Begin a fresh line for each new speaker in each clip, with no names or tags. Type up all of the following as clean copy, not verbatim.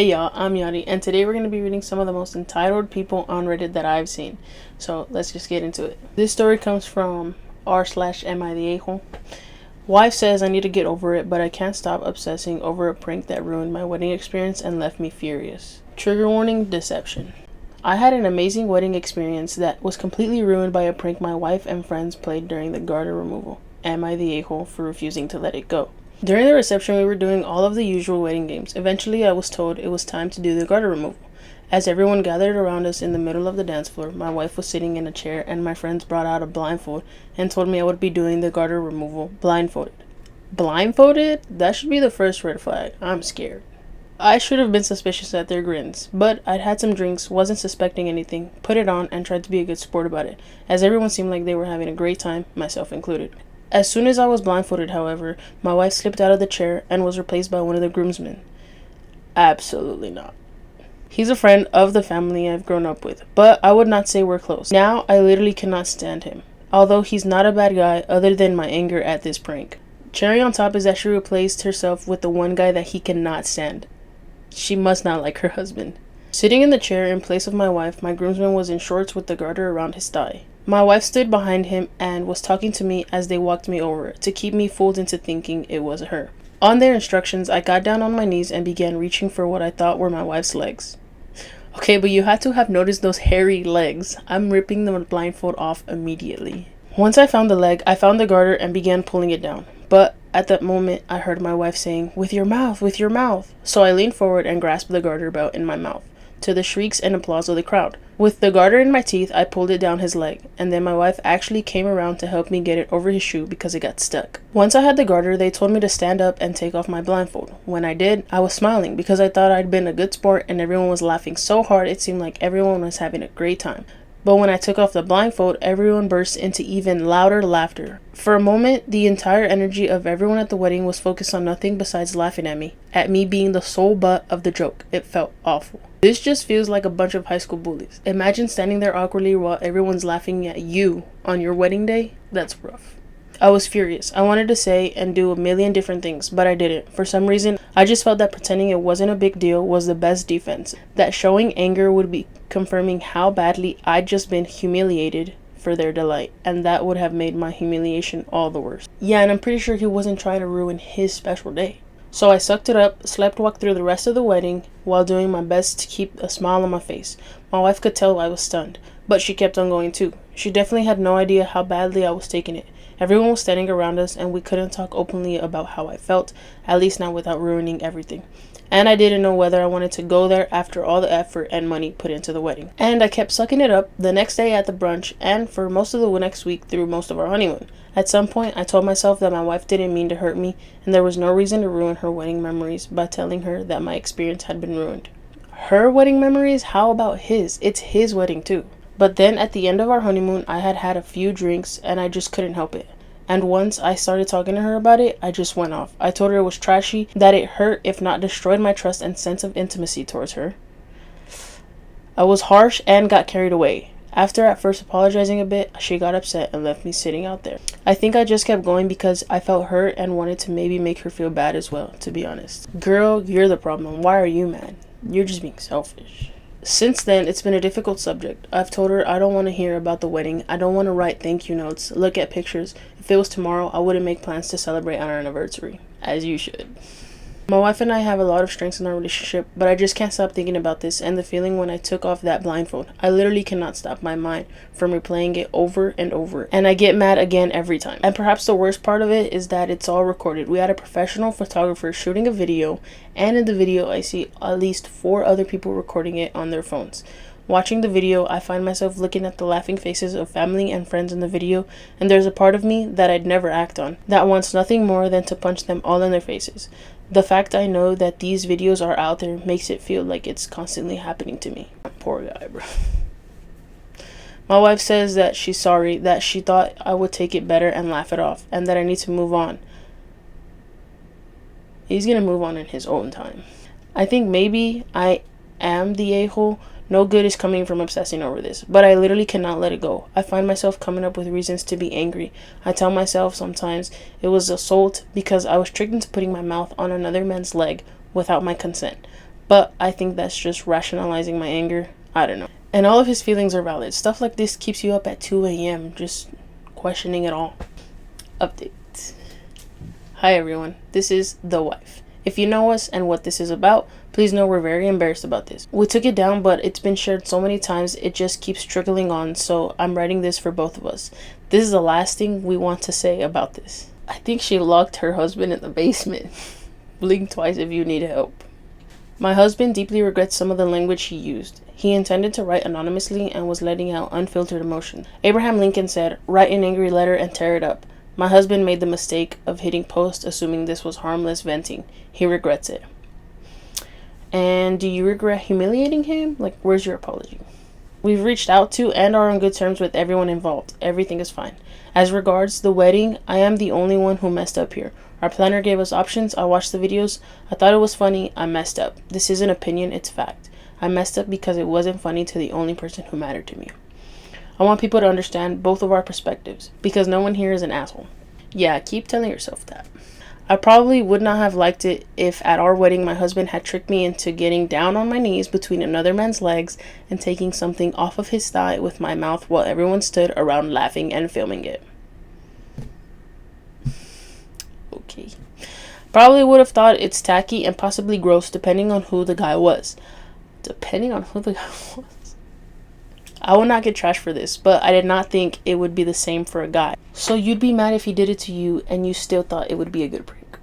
Hey y'all, I'm Yadi, and today we're going to be reading some of the most entitled people on Reddit that I've seen. So let's just get into it. This story comes from r/am I the a-hole. Wife says I need to get over it, but I can't stop obsessing over a prank that ruined my wedding experience and left me furious. Trigger warning: deception. I had an amazing wedding experience that was completely ruined by a prank my wife and friends played during the garter removal. Am I the a-hole for refusing to let it go? During the reception, we were doing all of the usual wedding games. Eventually, I was told it was time to do the garter removal. As everyone gathered around us in the middle of the dance floor, my wife was sitting in a chair and my friends brought out a blindfold and told me I would be doing the garter removal blindfolded. Blindfolded? That should be the first red flag. I'm scared. I should have been suspicious at their grins, but I'd had some drinks, wasn't suspecting anything, put it on, and tried to be a good sport about it, as everyone seemed like they were having a great time, myself included. As soon as I was blindfolded, however, my wife slipped out of the chair and was replaced by one of the groomsmen. Absolutely not. He's a friend of the family I've grown up with, but I would not say we're close. Now, I literally cannot stand him, although he's not a bad guy other than my anger at this prank. Cherry on top is that she replaced herself with the one guy that he cannot stand. She must not like her husband. Sitting in the chair in place of my wife, my groomsman was in shorts with the garter around his thigh. My wife stood behind him and was talking to me as they walked me over to keep me fooled into thinking it was her. On their instructions, I got down on my knees and began reaching for what I thought were my wife's legs. Okay, but you had to have noticed those hairy legs. I'm ripping the blindfold off immediately. Once I found the leg, I found the garter and began pulling it down. But at that moment, I heard my wife saying, "With your mouth, with your mouth." So I leaned forward and grasped the garter belt in my mouth, to the shrieks and applause of the crowd. With the garter in my teeth, I pulled it down his leg, and then my wife actually came around to help me get it over his shoe because it got stuck. Once I had the garter, they told me to stand up and take off my blindfold. When I did, I was smiling because I thought I'd been a good sport and everyone was laughing so hard it seemed like everyone was having a great time. But when I took off the blindfold, everyone burst into even louder laughter. For a moment, the entire energy of everyone at the wedding was focused on nothing besides laughing at me being the sole butt of the joke. It felt awful. This just feels like a bunch of high school bullies. Imagine standing there awkwardly while everyone's laughing at you on your wedding day. That's rough. I was furious. I wanted to say and do a million different things, but I didn't. For some reason, I just felt that pretending it wasn't a big deal was the best defense. That showing anger would be confirming how badly I'd just been humiliated for their delight, and that would have made my humiliation all the worse. Yeah, and I'm pretty sure he wasn't trying to ruin his special day. So I sucked it up, walked through the rest of the wedding while doing my best to keep a smile on my face. My wife could tell I was stunned, but she kept on going too. She definitely had no idea how badly I was taking it. Everyone was standing around us and we couldn't talk openly about how I felt, at least not without ruining everything. And I didn't know whether I wanted to go there after all the effort and money put into the wedding. And I kept sucking it up the next day at the brunch and for most of the next week through most of our honeymoon. At some point, I told myself that my wife didn't mean to hurt me and there was no reason to ruin her wedding memories by telling her that my experience had been ruined. Her wedding memories? How about his? It's his wedding too. But then at the end of our honeymoon, I had had a few drinks and I just couldn't help it. And once I started talking to her about it, I just went off. I told her it was trashy, that it hurt if not destroyed my trust and sense of intimacy towards her. I was harsh and got carried away. After at first apologizing a bit, she got upset and left me sitting out there. I think I just kept going because I felt hurt and wanted to maybe make her feel bad as well, to be honest. Girl, you're the problem. Why are you mad? You're just being selfish. Since then, it's been a difficult subject. I've told her I don't want to hear about the wedding. I don't want to write thank you notes, look at pictures. If it was tomorrow, I wouldn't make plans to celebrate on our anniversary. As you should. My wife and I have a lot of strengths in our relationship, but I just can't stop thinking about this and the feeling when I took off that blindfold. I literally cannot stop my mind from replaying it over and over, and I get mad again every time. And perhaps the worst part of it is that it's all recorded. We had a professional photographer shooting a video, and in the video I see at least 4 other people recording it on their phones. Watching the video, I find myself looking at the laughing faces of family and friends in the video, and there's a part of me that I'd never act on, that wants nothing more than to punch them all in their faces. The fact I know that these videos are out there makes it feel like it's constantly happening to me. Poor guy, bro. My wife says that she's sorry, that she thought I would take it better and laugh it off, and that I need to move on. He's gonna move on in his own time. I think maybe I am the a-hole. No good is coming from obsessing over this, but I literally cannot let it go. I find myself coming up with reasons to be angry. I tell myself sometimes it was assault because I was tricked into putting my mouth on another man's leg without my consent. But I think that's just rationalizing my anger. I don't know. And all of his feelings are valid. Stuff like this keeps you up at 2 a.m. just questioning it all. Update. Hi everyone, this is The Wife. If you know us and what this is about, please know we're very embarrassed about this. We took it down, but it's been shared so many times it just keeps trickling on, so I'm writing this for both of us. This is the last thing we want to say about this. I think she locked her husband in the basement. Blink twice if you need help. My husband deeply regrets some of the language he used. He intended to write anonymously and was letting out unfiltered emotion. Abraham Lincoln said, "Write an angry letter and tear it up." My husband made the mistake of hitting post assuming this was harmless venting. He regrets it. And do you regret humiliating him? Like, where's your apology? We've reached out to and are on good terms with everyone involved. Everything is fine. As regards the wedding, I am the only one who messed up here. Our planner gave us options. I watched the videos. I thought it was funny. I messed up. This isn't opinion, it's fact. I messed up because it wasn't funny to the only person who mattered to me. I want people to understand both of our perspectives, because no one here is an asshole. Yeah, keep telling yourself that. I probably would not have liked it if at our wedding my husband had tricked me into getting down on my knees between another man's legs and taking something off of his thigh with my mouth while everyone stood around laughing and filming it. Okay. Probably would have thought it's tacky and possibly gross depending on who the guy was. I will not get trashed for this, but I did not think it would be the same for a guy. So you'd be mad if he did it to you and you still thought it would be a good prank.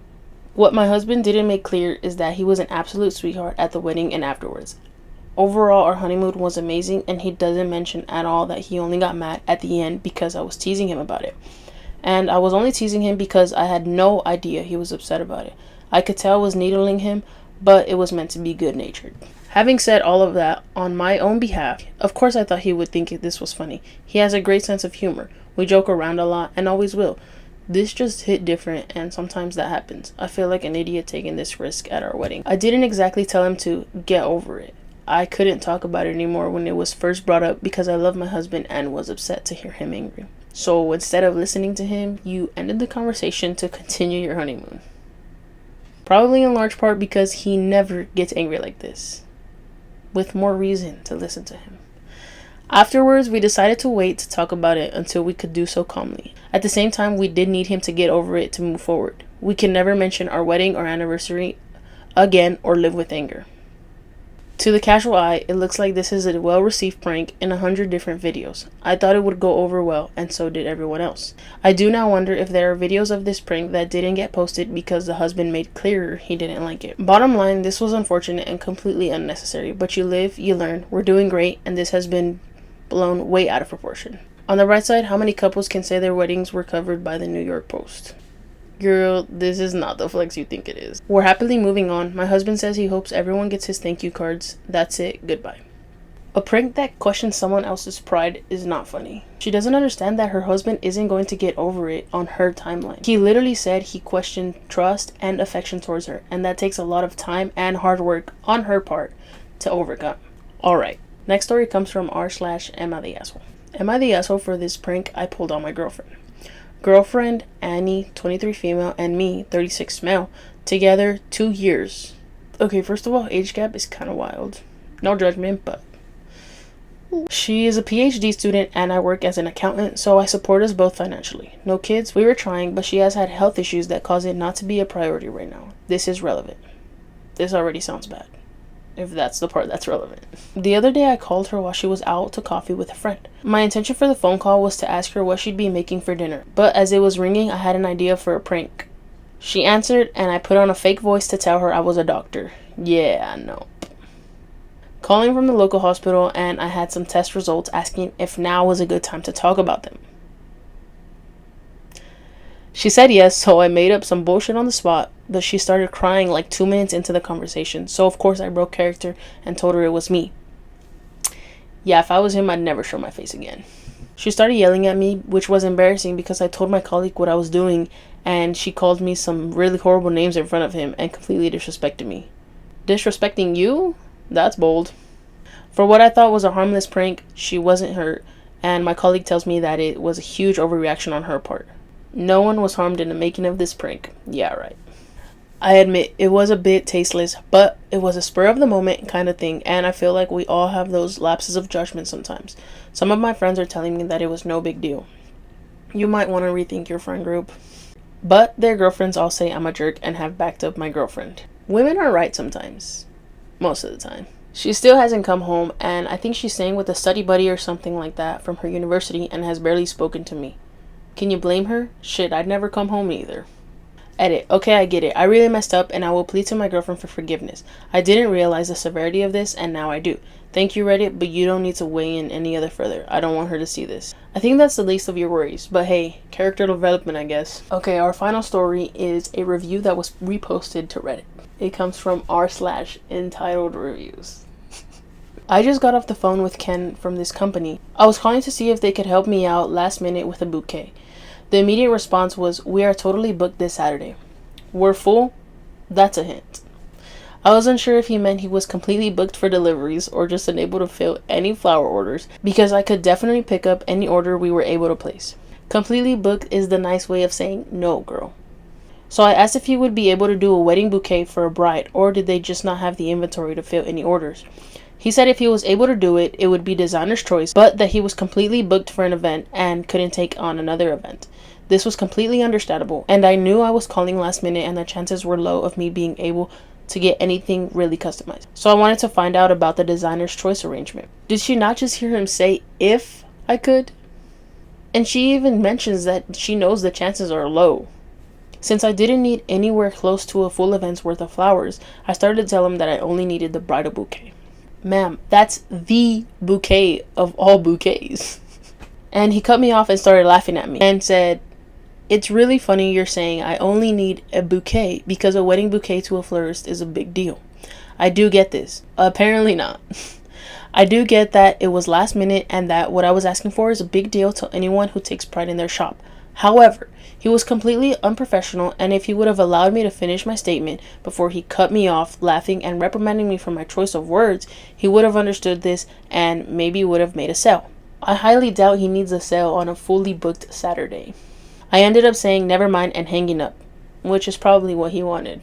What my husband didn't make clear is that he was an absolute sweetheart at the wedding and afterwards. Overall, our honeymoon was amazing, and he doesn't mention at all that he only got mad at the end because I was teasing him about it. And I was only teasing him because I had no idea he was upset about it. I could tell I was needling him, but it was meant to be good-natured. Having said all of that, on my own behalf, of course I thought he would think this was funny. He has a great sense of humor. We joke around a lot and always will. This just hit different, and sometimes that happens. I feel like an idiot taking this risk at our wedding. I didn't exactly tell him to get over it. I couldn't talk about it anymore when it was first brought up because I love my husband and was upset to hear him angry. So instead of listening to him, you ended the conversation to continue your honeymoon. Probably in large part because he never gets angry like this. With more reason to listen to him. Afterwards, we decided to wait to talk about it until we could do so calmly. At the same time, we did need him to get over it to move forward. We can never mention our wedding or anniversary again or live with anger. To the casual eye, it looks like this is a well-received prank in 100 different videos. I thought it would go over well, and so did everyone else. I do now wonder if there are videos of this prank that didn't get posted because the husband made clearer he didn't like it. Bottom line, this was unfortunate and completely unnecessary, but you live, you learn. We're doing great, and this has been blown way out of proportion. On the right side, how many couples can say their weddings were covered by the New York Post? Girl, this is not the flex you think it is. We're happily moving on. My husband says he hopes everyone gets his thank you cards. That's it. Goodbye. A prank that questions someone else's pride is not funny. She doesn't understand that her husband isn't going to get over it on her timeline. He literally said he questioned trust and affection towards her, and that takes a lot of time and hard work on her part to overcome. Alright, next story comes from r/Am I the Asshole. Am I the asshole for this prank I pulled on my girlfriend? Girlfriend, Annie, 23 female, and me, 36 male, together 2 years. Okay, first of all, age gap is kind of wild. No judgment, but she is a PhD student and I work as an accountant, so I support us both financially. No kids, we were trying, but she has had health issues that cause it not to be a priority right now. This is relevant. This already sounds bad, if that's the part that's relevant. The other day I called her while she was out to coffee with a friend. My intention for the phone call was to ask her what she'd be making for dinner, but as it was ringing, I had an idea for a prank. She answered and I put on a fake voice to tell her I was a doctor. Yeah, I know. Calling from the local hospital, and I had some test results asking if now was a good time to talk about them. She said yes, so I made up some bullshit on the spot, but she started crying like 2 minutes into the conversation, so of course I broke character and told her it was me. Yeah, if I was him, I'd never show my face again. She started yelling at me, which was embarrassing because I told my colleague what I was doing, and she called me some really horrible names in front of him and completely disrespected me. Disrespecting you? That's bold. For what I thought was a harmless prank, she wasn't hurt, and my colleague tells me that it was a huge overreaction on her part. No one was harmed in the making of this prank. Yeah, right. I admit it was a bit tasteless, but it was a spur of the moment kind of thing, and I feel like we all have those lapses of judgment sometimes. Some of my friends are telling me that it was no big deal. You might want to rethink your friend group. But their girlfriends all say I'm a jerk and have backed up my girlfriend. Women are right sometimes. Most of the time. She still hasn't come home, and I think she's staying with a study buddy or something like that from her university and has barely spoken to me. Can you blame her? Shit, I'd never come home either. Edit. Okay, I get it. I really messed up and I will plead to my girlfriend for forgiveness. I didn't realize the severity of this and now I do. Thank you, Reddit, but you don't need to weigh in any other further. I don't want her to see this. I think that's the least of your worries, but hey, character development, I guess. Okay, our final story is a review that was reposted to Reddit. It comes from r/entitled reviews. I just got off the phone with Ken from this company. I was calling to see if they could help me out last minute with a bouquet. The immediate response was, "We are totally booked this Saturday." We're full? That's a hint. I was unsure if he meant he was completely booked for deliveries or just unable to fill any flower orders, because I could definitely pick up any order we were able to place. Completely booked is the nice way of saying no, girl. So I asked if he would be able to do a wedding bouquet for a bride, or did they just not have the inventory to fill any orders. He said if he was able to do it, it would be designer's choice, but that he was completely booked for an event and couldn't take on another event. This was completely understandable, and I knew I was calling last minute and the chances were low of me being able to get anything really customized. So I wanted to find out about the designer's choice arrangement. Did she not just hear him say if I could? And she even mentions that she knows the chances are low. Since I didn't need anywhere close to a full event's worth of flowers, I started to tell him that I only needed the bridal bouquet. Ma'am, that's the bouquet of all bouquets. And he cut me off and started laughing at me and said, "It's really funny you're saying I only need a bouquet because a wedding bouquet to a florist is a big deal. I do get this." Apparently not. I do get that it was last minute and that what I was asking for is a big deal to anyone who takes pride in their shop. However, he was completely unprofessional, and if he would have allowed me to finish my statement before he cut me off, laughing and reprimanding me for my choice of words, he would have understood this and maybe would have made a sale. I highly doubt he needs a sale on a fully booked Saturday. I ended up saying never mind and hanging up, which is probably what he wanted.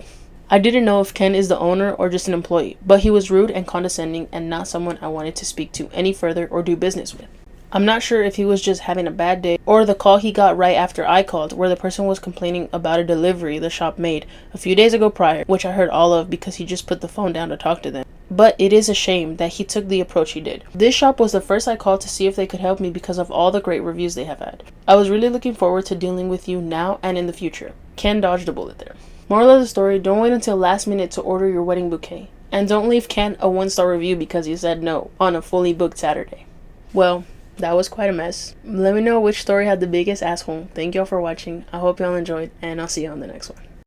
I didn't know if Ken is the owner or just an employee, but he was rude and condescending and not someone I wanted to speak to any further or do business with. I'm not sure if he was just having a bad day or the call he got right after I called, where the person was complaining about a delivery the shop made a few days ago prior, which I heard all of because he just put the phone down to talk to them. But it is a shame that he took the approach he did. This shop was the first I called to see if they could help me because of all the great reviews they have had. I was really looking forward to dealing with you now and in the future. Ken dodged a bullet there. Moral of the story, don't wait until last minute to order your wedding bouquet. And don't leave Ken a 1-star review because he said no on a fully booked Saturday. Well, that was quite a mess. Let me know which story had the biggest asshole. Thank y'all for watching. I hope y'all enjoyed, and I'll see you on the next one.